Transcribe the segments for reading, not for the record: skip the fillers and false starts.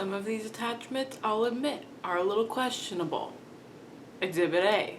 some of these attachments, I'll admit, are a little questionable. Exhibit A.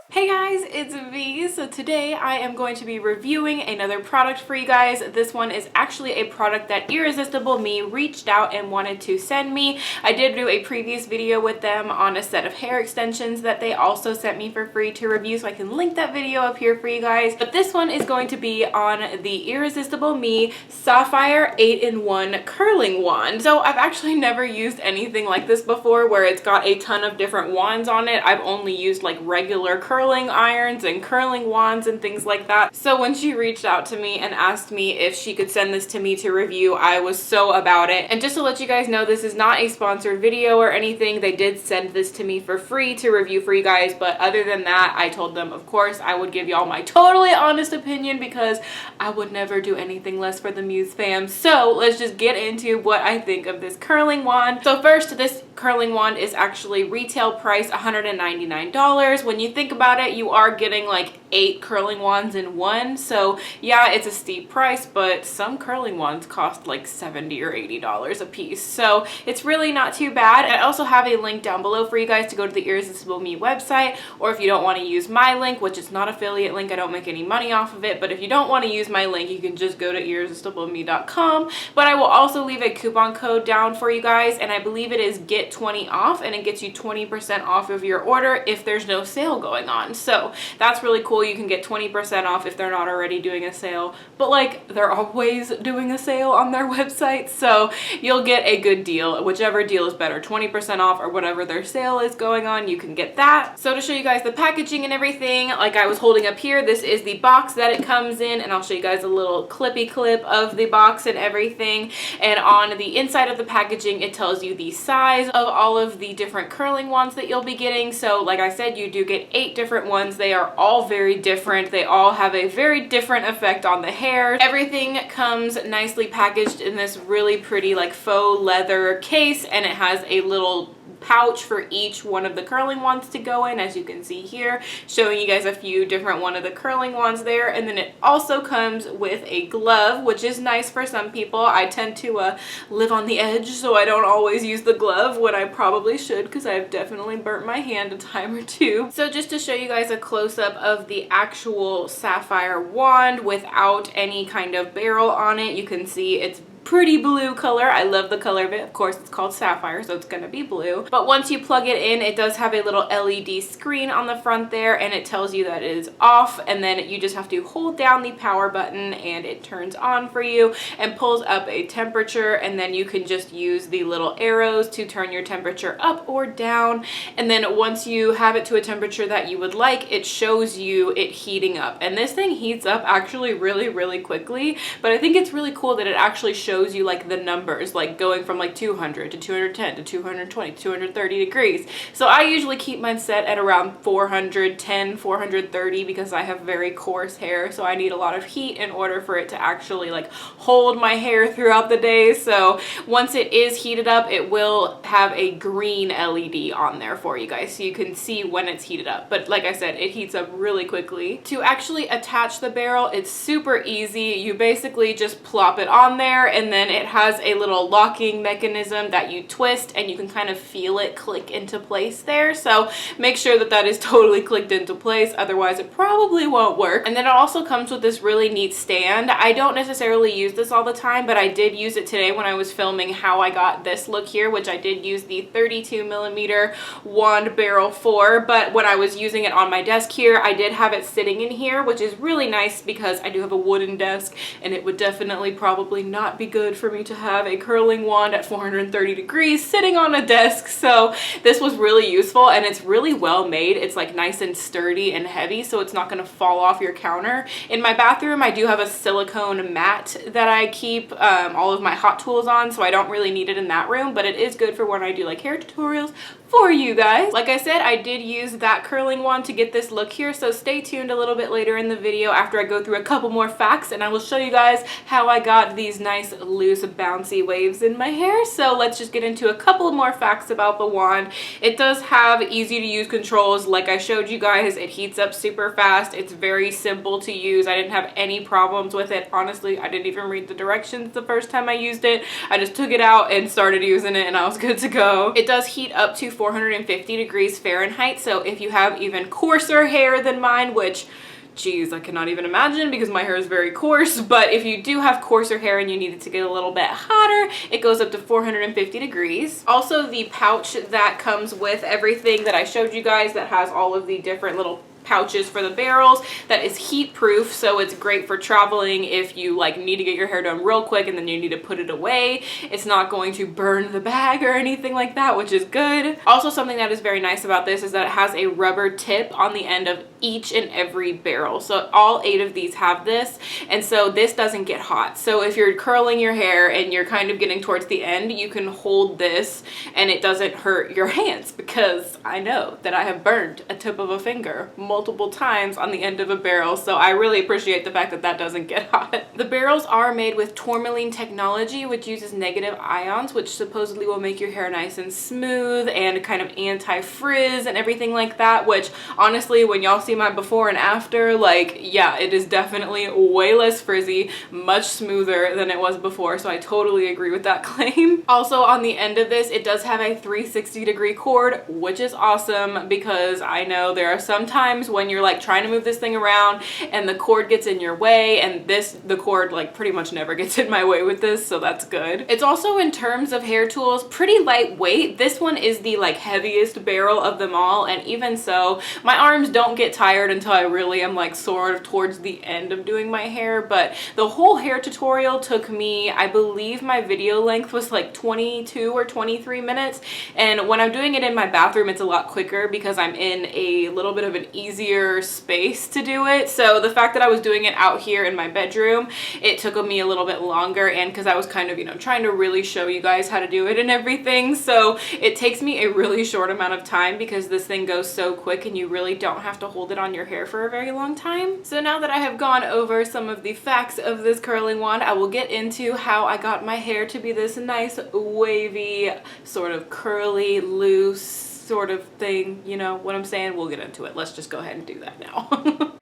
Hey guys, it's V. So today I am going to be reviewing another product for you guys. This one is actually a product that Irresistibleme reached out and wanted to send me. I did do a previous video with them on a set of hair extensions that they also sent me for free to review, so I can link that video up here for you guys. But this one is going to be on the Irresistibleme Sapphire 8-in-1 curling wand. So I've actually never used anything like this before where it's got a ton of different wands on it. I've only used like regular curling irons and curling wands and things like that. So when she reached out to me and asked me if she could send this to me to review, I was so about it. And just to let you guys know, this is not a sponsored video or anything. They did send this to me for free to review for you guys, but other than that, I told them of course I would give y'all my totally honest opinion because I would never do anything less for the Muse fam. So let's just get into what I think of this curling wand. So first, this curling wand is actually retail price $199. When you think about it, you are getting like 8 curling wands in one. So yeah, it's a steep price, but some curling wands cost like $70 or $80 a piece. So it's really not too bad. I also have a link down below for you guys to go to the Irresistibleme website, or if you don't want to use my link, which is not affiliate link, I don't make any money off of it, but if you don't want to use my link, you can just go to irresistibleme.com. But I will also leave a coupon code down for you guys, and I believe it is get 20 off, and it gets you 20% off of your order if there's no sale going on. So that's really cool. You can get 20% off if they're not already doing a sale, but like they're always doing a sale on their website, so you'll get a good deal. Whichever deal is better, 20% off or whatever their sale is going on, you can get that. So to show you guys the packaging and everything, like I was holding up here, this is the box that it comes in, and I'll show you guys a little clippy clip of the box and everything. And on the inside of the packaging, it tells you the size of all of the different curling wands that you'll be getting. So like I said, you do get 8 different ones. They are all very different. They all have a very different effect on the hair. Everything comes nicely packaged in this really pretty like faux leather case, and it has a little pouch for each one of the curling wands to go in, as you can see here, showing you guys a few different one of the curling wands there. And then it also comes with a glove, which is nice for some people. I tend to live on the edge, so I don't always use the glove when I probably should, because I've definitely burnt my hand a time or two. So just to show you guys a close-up of the actual sapphire wand without any kind of barrel on it, you can see it's pretty blue color. I love the color of it. Of course, it's called Sapphire, so it's gonna be blue. But once you plug it in, it does have a little LED screen on the front there, and it tells you that it is off, and then you just have to hold down the power button and it turns on for you and pulls up a temperature, and then you can just use the little arrows to turn your temperature up or down. And then once you have it to a temperature that you would like, it shows you it heating up. And this thing heats up actually really quickly, but I think it's really cool that it actually shows you like the numbers, like going from like 200 to 210 to 220 to 230 degrees. So I usually keep mine set at around 410, 430 because I have very coarse hair, so I need a lot of heat in order for it to actually like hold my hair throughout the day. So once it is heated up, it will have a green LED on there for you guys, so you can see when it's heated up. But like I said, it heats up really quickly. To actually attach the barrel, it's super easy. You basically just plop it on there, and then it has a little locking mechanism that you twist, and you can kind of feel it click into place there. So make sure that that is totally clicked into place, otherwise it probably won't work. And then it also comes with this really neat stand. I don't necessarily use this all the time, but I did use it today when I was filming how I got this look here, which I did use the 32mm wand barrel for. But when I was using it on my desk here, I did have it sitting in here, which is really nice because I do have a wooden desk, and it would definitely probably not be good for me to have a curling wand at 430 degrees sitting on a desk. So this was really useful, and it's really well made. It's like nice and sturdy and heavy, so it's not going to fall off your counter. In my bathroom, I do have a silicone mat that I keep all of my hot tools on, so I don't really need it in that room, but it is good for when I do like hair tutorials for you guys. Like I said, I did use that curling wand to get this look here, so stay tuned a little bit later in the video after I go through a couple more facts and I will show you guys how I got these nice loose bouncy waves in my hair. So let's just get into a couple more facts about the wand. It does have easy to use controls. Like I showed you guys, it heats up super fast. It's very simple to use. I didn't have any problems with it. Honestly, I didn't even read the directions the first time I used it. I just took it out and started using it and I was good to go. It does heat up to 450 degrees Fahrenheit, so if you have even coarser hair than mine, which geez, I cannot even imagine because my hair is very coarse, but if you do have coarser hair and you need it to get a little bit hotter, it goes up to 450 degrees. Also, the pouch that comes with everything that I showed you guys that has all of the different little pouches for the barrels, that is heat proof, so it's great for traveling if you like need to get your hair done real quick and then you need to put it away. It's not going to burn the bag or anything like that, which is good. Also, something that is very nice about this is that it has a rubber tip on the end of each and every barrel. So all 8 of these have this, and so this doesn't get hot. So if you're curling your hair and you're kind of getting towards the end, you can hold this and it doesn't hurt your hands, because I know that I have burned a tip of a finger multiple times on the end of a barrel, so I really appreciate the fact that that doesn't get hot. The barrels are made with tourmaline technology, which uses negative ions, which supposedly will make your hair nice and smooth and kind of anti-frizz and everything like that, which honestly, when y'all see my before and after, like, yeah, it is definitely way less frizzy, much smoother than it was before, so I totally agree with that claim. Also, on the end of this, it does have a 360-degree cord, which is awesome because I know there are some times when you're like trying to move this thing around and the cord gets in your way, and the cord like pretty much never gets in my way with this, so that's good. It's also, in terms of hair tools, pretty lightweight. This one is the like heaviest barrel of them all, and even so, my arms don't get tired until I really am like sort of towards the end of doing my hair, but the whole hair tutorial took me, I believe my video length was like 22 or 23 minutes, and when I'm doing it in my bathroom, it's a lot quicker because I'm in a little bit of an easier space to do it. So the fact that I was doing it out here in my bedroom, it took me a little bit longer, and because I was kind of, you know, trying to really show you guys how to do it and everything, so it takes me a really short amount of time because this thing goes so quick and you really don't have to hold it on your hair for a very long time. So now that I have gone over some of the facts of this curling wand, I will get into how I got my hair to be this nice wavy, sort of curly, loose sort of thing, you know what I'm saying? We'll get into it. Let's just go ahead and do that now.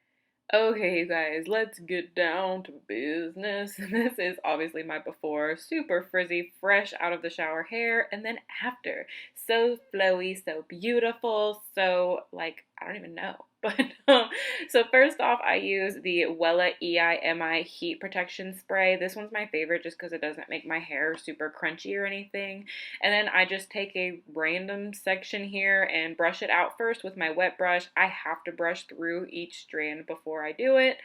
Okay, you guys, let's get down to business. This is obviously my before, super frizzy, fresh out of the shower hair, and then after. So flowy, so beautiful, so like, I don't even know. But so first off, I use the Wella EIMI heat protection spray. This one's my favorite just because it doesn't make my hair super crunchy or anything. And then I just take a random section here and brush it out first with my wet brush. I have to brush through each strand before I do it.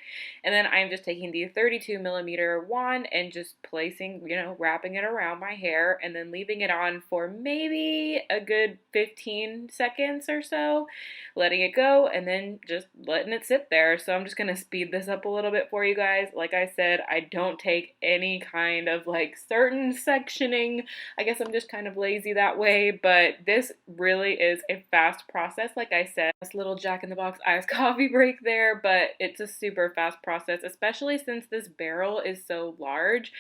And then I'm just taking the 32mm wand and just placing, you know, wrapping it around my hair and then leaving it on for maybe a good 15 seconds or so, letting it go, and then just letting it sit there. So I'm just gonna speed this up a little bit for you guys. Like I said, I don't take any kind of like certain sectioning. I guess I'm just kind of lazy that way, but this really is a fast process. Like I said, this little Jack in the Box iced coffee break there, but it's a super fast process, especially since this barrel is so large.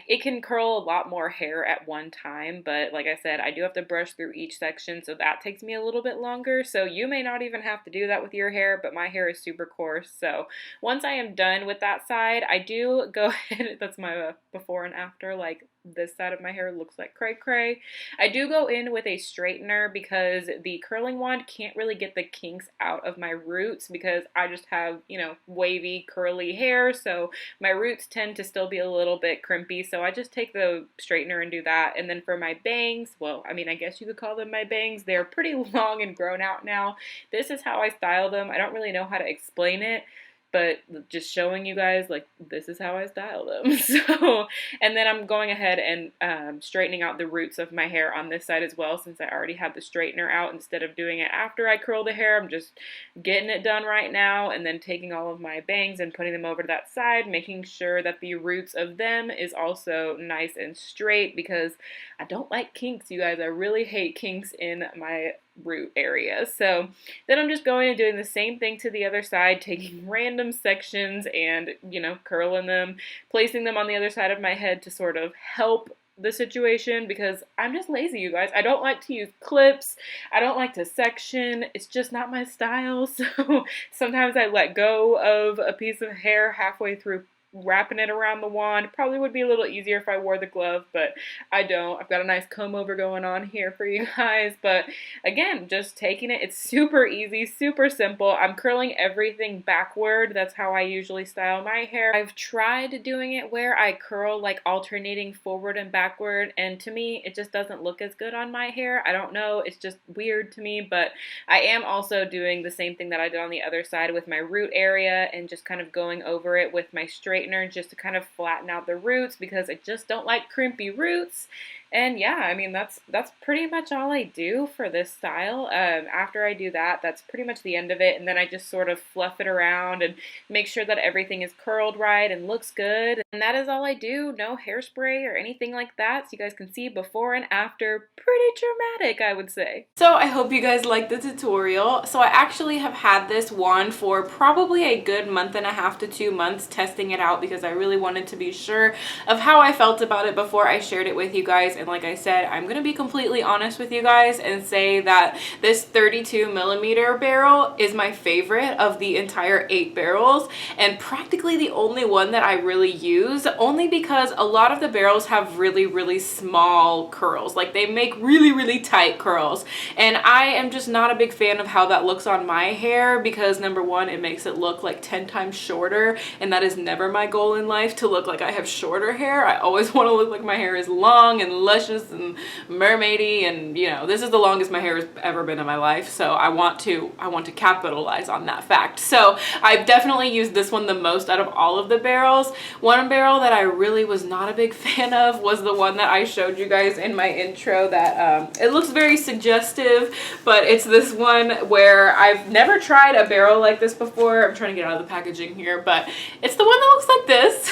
It can curl a lot more hair at one time, but like I said, I do have to brush through each section, so that takes me a little bit longer. So you may not even have to do that with your hair, but my hair is super coarse. So once I am done with that side, I do go ahead, that's my before and after, like this side of my hair looks like cray cray. I do go in with a straightener because the curling wand can't really get the kinks out of my roots because I just have, you know, wavy curly hair, so my roots tend to still be a little bit crimpy, so I just take the straightener and do that. And then for my bangs, well, I mean, I guess you could call them my bangs. They're pretty long and grown out now. This is how I style them. I don't really know how to explain it, but just showing you guys, like, this is how I style them. So, and then I'm going ahead and straightening out the roots of my hair on this side as well, since I already had the straightener out. Instead of doing it after I curl the hair, I'm just getting it done right now, and then taking all of my bangs and putting them over to that side, making sure that the roots of them is also nice and straight, because I don't like kinks, you guys. I really hate kinks in my root area. So then I'm just going and doing the same thing to the other side, taking random sections and, you know, curling them, placing them on the other side of my head to sort of help the situation, because I'm just lazy, you guys. I don't like to use clips. I don't like to section. It's just not my style. So sometimes I let go of a piece of hair halfway through wrapping it around the wand. Probably would be a little easier if I wore the glove, but I don't. I've got a nice comb over going on here for you guys, but again, just taking it. It's super easy, super simple. I'm curling everything backward. That's how I usually style my hair. I've tried doing it where I curl like alternating forward and backward, and to me, it just doesn't look as good on my hair. I don't know. It's just weird to me, but I am also doing the same thing that I did on the other side with my root area and just kind of going over it with my straightener just to kind of flatten out the roots, because I just don't like crimpy roots. And yeah, I mean, that's pretty much all I do for this style. After I do that, that's pretty much the end of it. And then I just sort of fluff it around and make sure that everything is curled right and looks good. And that is all I do. No hairspray or anything like that. So you guys can see before and after. Pretty dramatic, I would say. So I hope you guys liked the tutorial. So I actually have had this wand for probably a good month and a half to 2 months, testing it out because I really wanted to be sure of how I felt about it before I shared it with you guys. And like I said, I'm gonna be completely honest with you guys and say that this 32mm barrel is my favorite of the entire 8 barrels, and practically the only one that I really use, only because a lot of the barrels have really small curls. Like, they make really tight curls, and I am just not a big fan of how that looks on my hair, because number one, it makes it look like 10 times shorter, and that is never my goal in life, to look like I have shorter hair. I always want to look like my hair is long and luscious and mermaidy, and you know, this is the longest my hair has ever been in my life, so I want to capitalize on that fact. So I've definitely used this one the most out of all of the barrels. One barrel that I really was not a big fan of was the one that I showed you guys in my intro, that it looks very suggestive, but it's this one where I've never tried a barrel like this before. I'm trying to get out of the packaging here, but it's the one that looks like this.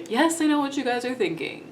Yes, I know what you guys are thinking.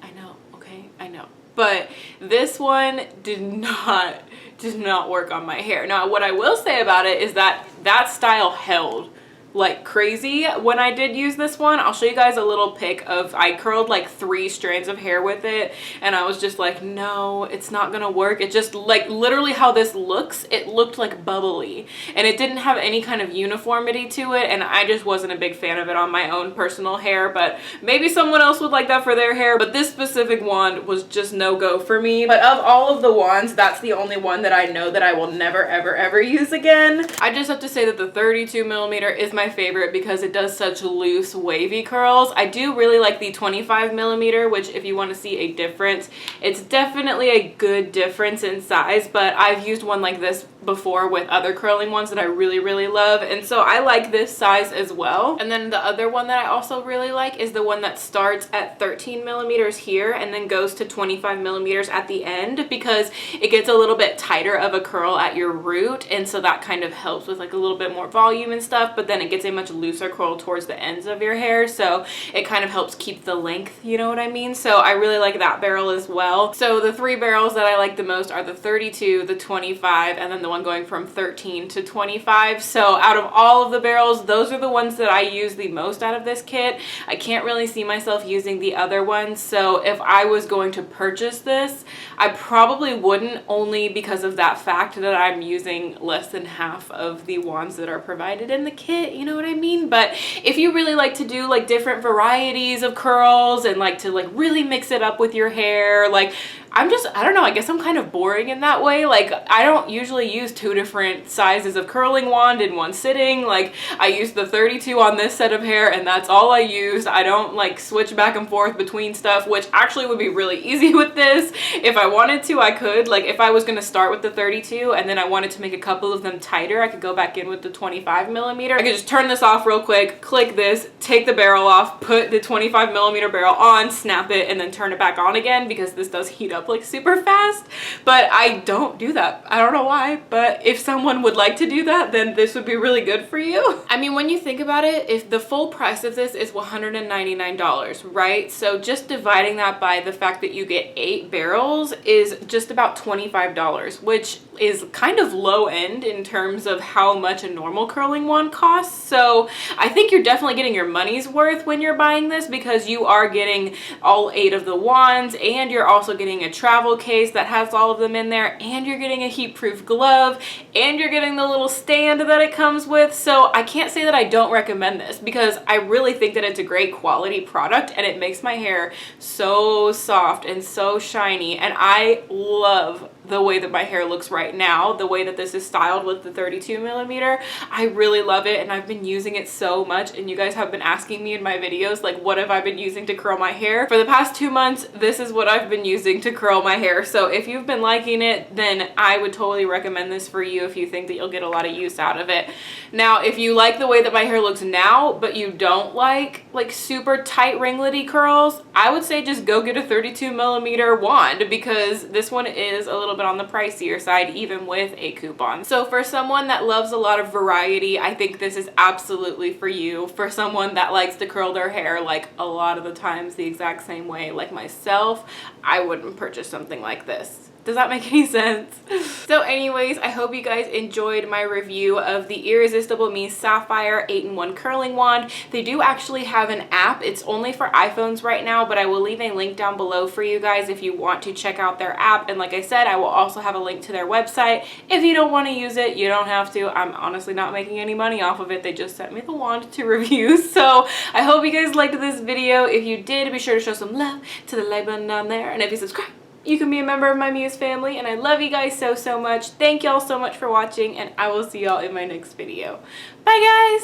I know, but this one did not work on my hair. Now, what I will say about it is that that style held like crazy when I did use this one. I'll show you guys a little pic of, I curled like 3 strands of hair with it, and I was just like, no, it's not gonna work. It just, like, literally how this looks, it looked like bubbly, and it didn't have any kind of uniformity to it, and I just wasn't a big fan of it on my own personal hair, but maybe someone else would like that for their hair. But this specific wand was just no go for me. But of all of the wands, that's the only one that I know that I will never ever use again. I just have to say that the 32mm is my favorite because it does such loose wavy curls. I do really like the 25mm, which, if you want to see a difference, it's definitely a good difference in size, but I've used one like this before with other curling ones that I really love, and so I like this size as well. And then the other one that I also really like is the one that starts at 13mm here and then goes to 25mm at the end, because it gets a little bit tighter of a curl at your root, and so that kind of helps with like a little bit more volume and stuff, but then it gets a much looser curl towards the ends of your hair, so it kind of helps keep the length, you know what I mean? So I really like that barrel as well. So the 3 barrels that I like the most are the 32, the 25, and then the one going from 13 to 25. So out of all of the barrels, those are the ones that I use the most out of this kit. I can't really see myself using the other ones, so if I was going to purchase this, I probably wouldn't, only because of that fact that I'm using less than half of the wands that are provided in the kit, you know what I mean? But if you really like to do like different varieties of curls and like to like really mix it up with your hair, like, I don't know, I guess I'm kind of boring in that way. Like, I don't usually use 2 different sizes of curling wand in one sitting. Like, I use the 32 on this set of hair, and that's all I used. I don't like switch back and forth between stuff, which actually would be really easy with this. If I wanted to, I could. Like, if I was gonna start with the 32 and then I wanted to make a couple of them tighter, I could go back in with the 25mm. I could just turn this off real quick, click this, take the barrel off, put the 25mm barrel on, snap it, and then turn it back on again, because this does heat up up like super fast, but I don't do that. I don't know why, but if someone would like to do that, then this would be really good for you. I mean, when you think about it, if the full price of this is $199, right? So just dividing that by the fact that you get 8 barrels is just about $25, which is kind of low end in terms of how much a normal curling wand costs. So I think you're definitely getting your money's worth when you're buying this, because you are getting all 8 of the wands, and you're also getting a travel case that has all of them in there, and you're getting a heat-proof glove, and you're getting the little stand that it comes with. So I can't say that I don't recommend this, because I really think that it's a great quality product, and it makes my hair so soft and so shiny, and I love the way that my hair looks right now, the way that this is styled with the 32 millimeter. I really love it, and I've been using it so much, and you guys have been asking me in my videos, like, what have I been using to curl my hair? For the past 2 months, this is what I've been using to curl my hair. So if you've been liking it, then I would totally recommend this for you if you think that you'll get a lot of use out of it. Now, if you like the way that my hair looks now, but you don't like super tight ringlety curls, I would say just go get a 32 millimeter wand, because this one is a little bit on the pricier side, even with a coupon. So for someone that loves a lot of variety, I think this is absolutely for you. For someone that likes to curl their hair like a lot of the times the exact same way like myself, I wouldn't purchase something like this. Does that make any sense? So anyways, I hope you guys enjoyed my review of the Irresistibleme Sapphire 8-in-1 curling wand. They do actually have an app. It's only for iPhones right now, but I will leave a link down below for you guys if you want to check out their app. And like I said, I will also have a link to their website. If you don't want to use it, you don't have to. I'm honestly not making any money off of it. They just sent me the wand to review. So I hope you guys liked this video. If you did, be sure to show some love to the like button down there. And if you subscribe, you can be a member of my Muse family, and I love you guys so much. Thank y'all so much for watching, and I will see y'all in my next video. Bye guys!